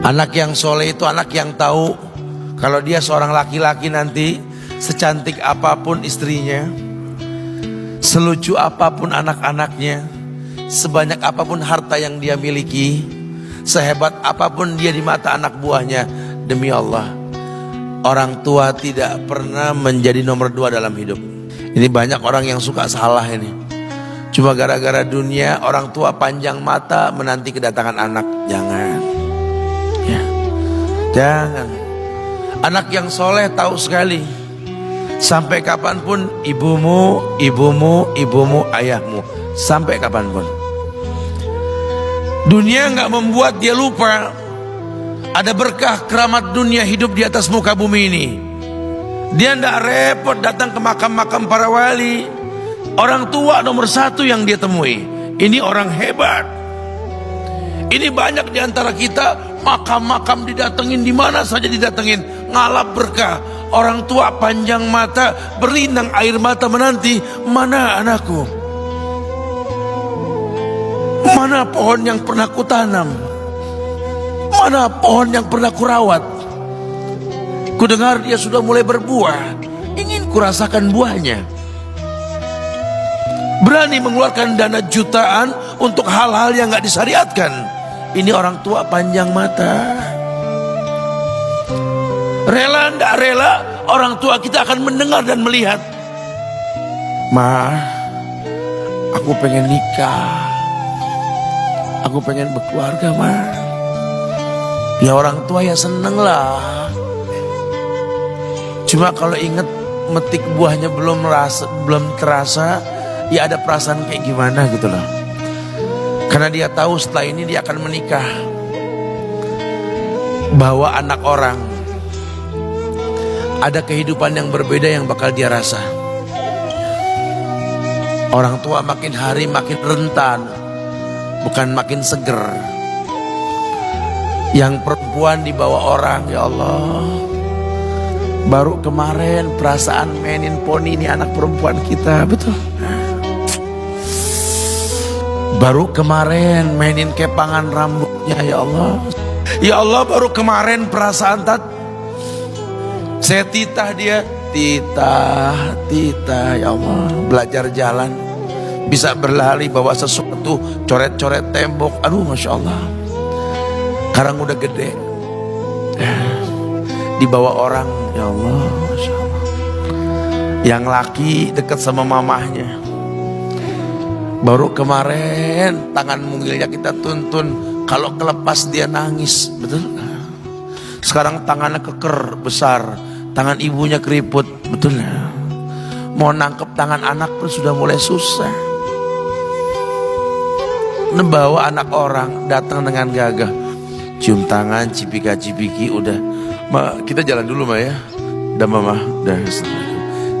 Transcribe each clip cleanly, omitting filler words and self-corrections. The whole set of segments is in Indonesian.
Anak yang soleh itu anak yang tahu kalau dia seorang laki-laki nanti, secantik apapun istrinya, selucu apapun anak-anaknya, sebanyak apapun harta yang dia miliki, sehebat apapun dia di mata anak buahnya, demi Allah, orang tua tidak pernah menjadi nomor 2 dalam hidup. Ini banyak orang yang suka salah ini. Cuma gara-gara dunia, orang tua panjang mata menanti kedatangan anak. Jangan, ya, jangan. Anak yang soleh tahu sekali, sampai kapanpun ibumu, ayahmu, sampai kapanpun. Dunia nggak membuat dia lupa ada berkah keramat dunia hidup di atas muka bumi ini. Dia nggak repot datang ke makam-makam para wali. Orang tua nomor 1 yang dia temui. Ini orang hebat. Ini banyak di antara kita, makam-makam didatengin, di mana saja didatengin, ngalap berkah. Orang tua panjang mata, berlinang air mata menanti, mana anakku? Mana pohon yang pernah kutanam? Mana pohon yang pernah kurawat? Kudengar dia sudah mulai berbuah, ingin kurasakan buahnya. Berani mengeluarkan dana jutaan untuk hal-hal yang gak disyariatkan. Ini orang tua panjang mata. Rela ndak rela, orang tua kita akan mendengar dan melihat. Ma, aku pengen nikah, aku pengen berkeluarga, Ma. Ya orang tua ya seneng lah. Cuma kalau inget metik buahnya belum terasa, ya ada perasaan kayak gimana gitu loh. Karena dia tahu setelah ini dia akan menikah. Bahwa anak orang ada kehidupan yang berbeda yang bakal dia rasa. Orang tua makin hari makin rentan, bukan makin seger. Yang perempuan dibawa orang, ya Allah. Baru kemarin perasaan mainin poni, ini anak perempuan kita, betul. Baru kemarin mainin kepangan rambutnya, ya Allah. Ya Allah, baru kemarin perasaan saya titah dia, titah, ya Allah. Belajar jalan, bisa berlari bawa sesuatu, coret-coret tembok, aduh Masya Allah. Sekarang udah gede, dibawa orang, ya Allah, Masya Allah. Yang laki dekat sama mamahnya. Baru kemarin tangan mungilnya kita tuntun, kalau kelepas dia nangis, betul. Sekarang tangannya keker besar, tangan ibunya keriput, betul. Mau nangkep tangan anak pun sudah mulai susah. Membawa anak orang datang dengan gagah, cium tangan, cipika-cipiki, udah. Ma, kita jalan dulu, Ma, ya. Udah, Mama, udah.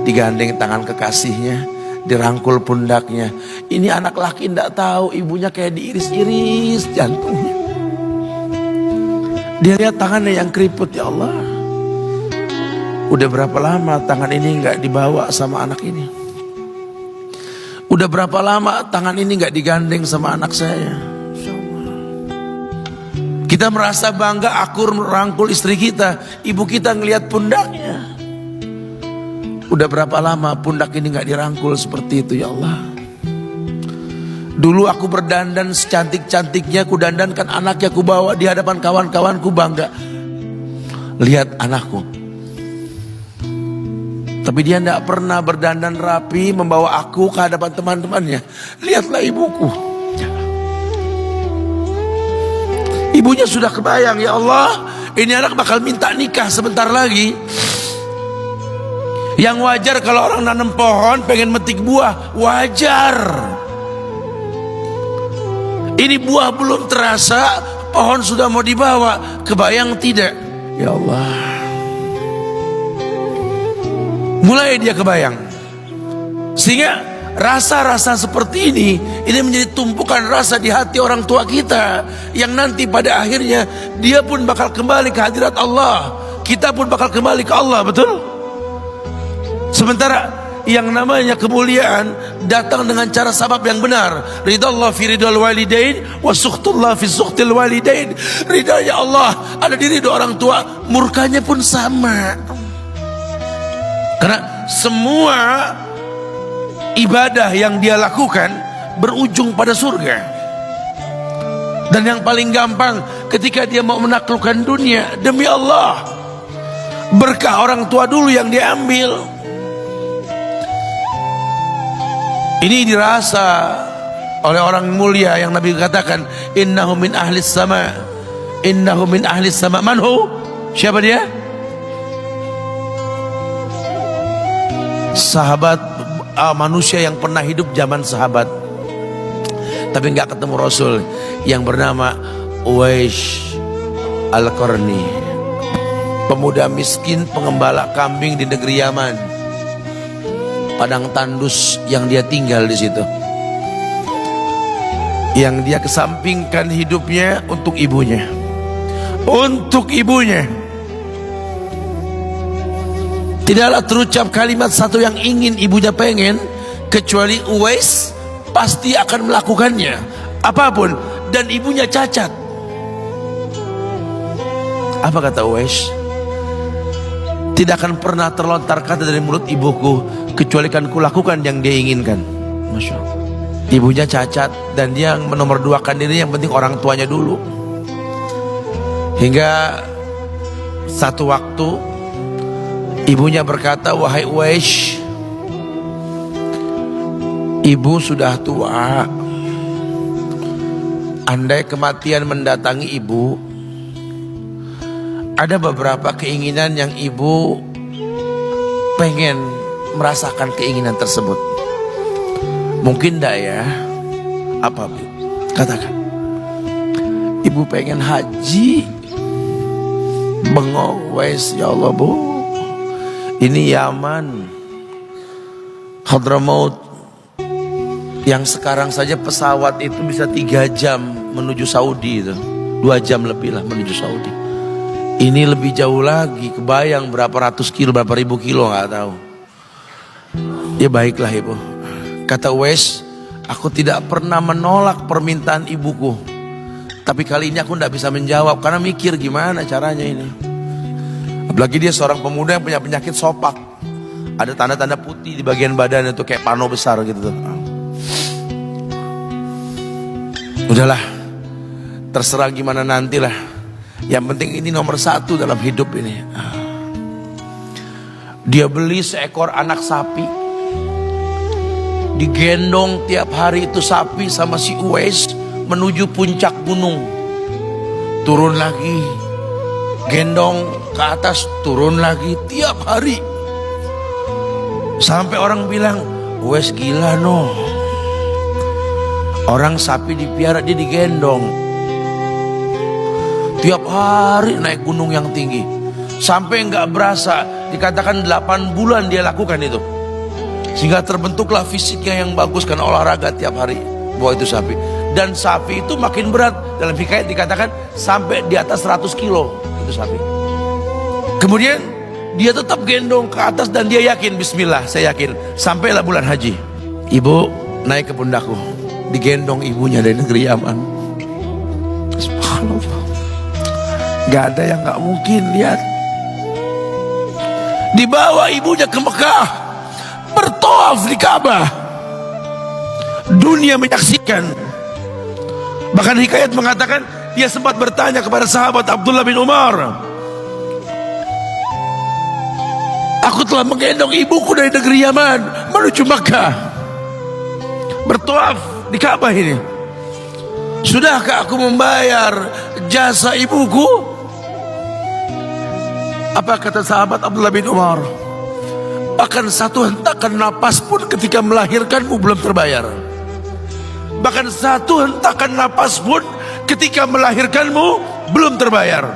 Digandeng tangan kekasihnya, dirangkul pundaknya. Ini anak laki ndak tahu ibunya kayak diiris-iris jantungnya. Dia lihat tangannya yang keriput, ya Allah. Udah berapa lama tangan ini nggak dibawa sama anak ini? Udah berapa lama tangan ini nggak digandeng sama anak saya? Kita merasa bangga akur merangkul istri kita, ibu kita ngelihat pundaknya. Udah berapa lama pundak ini gak dirangkul seperti itu, ya Allah. Dulu aku berdandan secantik-cantiknya, ku dandankan anaknya, ku bawa di hadapan kawan-kawanku bangga. Lihat anakku. Tapi dia gak pernah berdandan rapi membawa aku ke hadapan teman-temannya. Lihatlah ibuku. Ibunya sudah kebayang, ya Allah, ini anak bakal minta nikah sebentar lagi. Yang wajar kalau orang nanam pohon pengen metik buah, wajar. Ini buah belum terasa, pohon sudah mau dibawa, kebayang tidak? Ya Allah. Mulai dia kebayang. Sehingga rasa-rasa seperti ini menjadi tumpukan rasa di hati orang tua kita, yang nanti pada akhirnya dia pun bakal kembali ke hadirat Allah, kita pun bakal kembali ke Allah, betul? Sementara yang namanya kemuliaan datang dengan cara sabab yang benar. Ridallah fi ridal walidain wa sukhtullah fi sukhtil walidain. Ridanya Allah ada di ridho orang tua, murkanya pun sama. Karena semua ibadah yang dia lakukan berujung pada surga. Dan yang paling gampang ketika dia mau menaklukkan dunia, demi Allah, berkah orang tua dulu yang dia ambil. Ini dirasa oleh orang mulia yang Nabi katakan, innahu min ahlis sama, innahu min ahlis sama. Manhu? Siapa dia? Sahabat, manusia yang pernah hidup zaman sahabat tapi nggak ketemu Rasul, yang bernama Uwais Al-Qarni, pemuda miskin pengembala kambing di negeri Yaman. Padang tandus yang dia tinggal di situ, yang dia kesampingkan hidupnya untuk ibunya, untuk ibunya. Tidaklah terucap kalimat satu yang ingin ibunya pengen, kecuali Uwais pasti akan melakukannya apapun, dan ibunya cacat. Apa kata Uwais? Tidak akan pernah terlontar kata dari mulut ibuku kecuali kan kulakukan yang dia inginkan. Masya Allah. Ibunya cacat dan dia menomorduakan diri, yang penting orang tuanya dulu. Hingga satu waktu ibunya berkata, wahai Uwais, ibu sudah tua. Andai kematian mendatangi ibu, ada beberapa keinginan yang ibu pengen merasakan keinginan tersebut. Mungkin enggak ya? Apa Bu? Katakan. Ibu pengen haji. Bengong, Wais, ya Allah Bu, ini Yaman, Hadramaut, yang sekarang saja pesawat itu bisa 3 jam menuju Saudi itu, 2 jam lebih lah menuju Saudi. Ini lebih jauh lagi, kebayang berapa ratus kilo, berapa ribu kilo nggak tahu. Ya baiklah ibu, kata Uwais, aku tidak pernah menolak permintaan ibuku, tapi kali ini aku tidak bisa menjawab karena mikir gimana caranya ini. Apalagi dia seorang pemuda yang punya penyakit sopak, ada tanda-tanda putih di bagian badan itu kayak pano besar gitu tuh. Udahlah, terserah gimana nantilah. Yang penting ini nomor 1 dalam hidup ini. Dia beli seekor anak sapi, digendong tiap hari itu sapi sama si Uwais menuju puncak gunung. Turun lagi, gendong ke atas, turun lagi tiap hari. Sampai orang bilang, Uwais gila no. Orang sapi dipiara, dia digendong tiap hari naik gunung yang tinggi. Sampai nggak berasa, dikatakan 8 bulan dia lakukan itu. Sehingga terbentuklah fisiknya yang bagus karena olahraga tiap hari bawa itu sapi. Dan sapi itu makin berat, dalam hikayat dikatakan sampai di atas 100 kilo itu sapi. Kemudian dia tetap gendong ke atas dan dia yakin, bismillah saya yakin, sampailah bulan haji. Ibu naik ke pundakku, digendong ibunya dari negeri Yaman. Subhanallah, gak ada yang gak mungkin. Lihat, dibawa ibunya ke Mekah, bertawaf di Ka'bah, dunia menyaksikan. Bahkan hikayat mengatakan dia sempat bertanya kepada sahabat Abdullah bin Umar, aku telah menggendong ibuku dari negeri Yaman menuju Mekah, bertawaf di Ka'bah ini, sudahkah aku membayar jasa ibuku? Apa kata sahabat Abdullah bin Umar? Bahkan satu hentakan napas pun ketika melahirkanmu belum terbayar. Bahkan satu hentakan napas pun ketika melahirkanmu belum terbayar.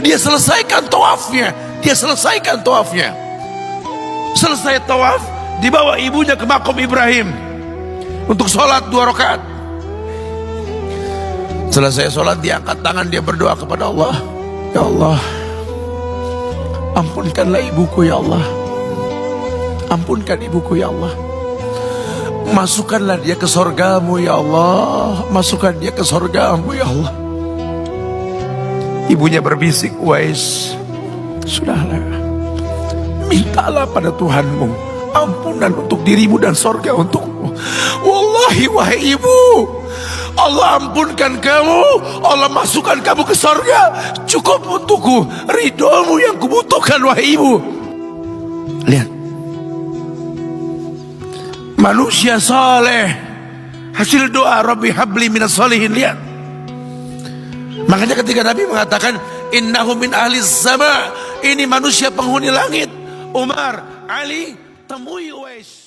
Dia selesaikan tawafnya, dia selesaikan tawafnya. Selesai tawaf, dibawa ibunya ke makom Ibrahim untuk sholat 2 rakaat. Selesai sholat, dia angkat tangan, dia berdoa kepada Allah, ya Allah, ampunkanlah ibuku ya Allah. Ampunkan ibuku ya Allah. Masukkanlah dia ke sorgamu ya Allah. Masukkan dia ke sorgamu ya Allah. Ibunya berbisik, Uwais, sudahlah, mintalah pada Tuhanmu ampunan untuk dirimu dan sorga untukmu. Wallahi wahai ibu, Allah ampunkan kamu, Allah masukkan kamu ke sorga, cukup untukku. Ridhomu yang kubutuhkan wahai ibu. Lihat, manusia saleh, hasil doa Rabbi habli minas solihin. Lihat, makanya ketika Nabi mengatakan innahu min ahli sama, ini manusia penghuni langit. Umar, Ali, temui Uwais.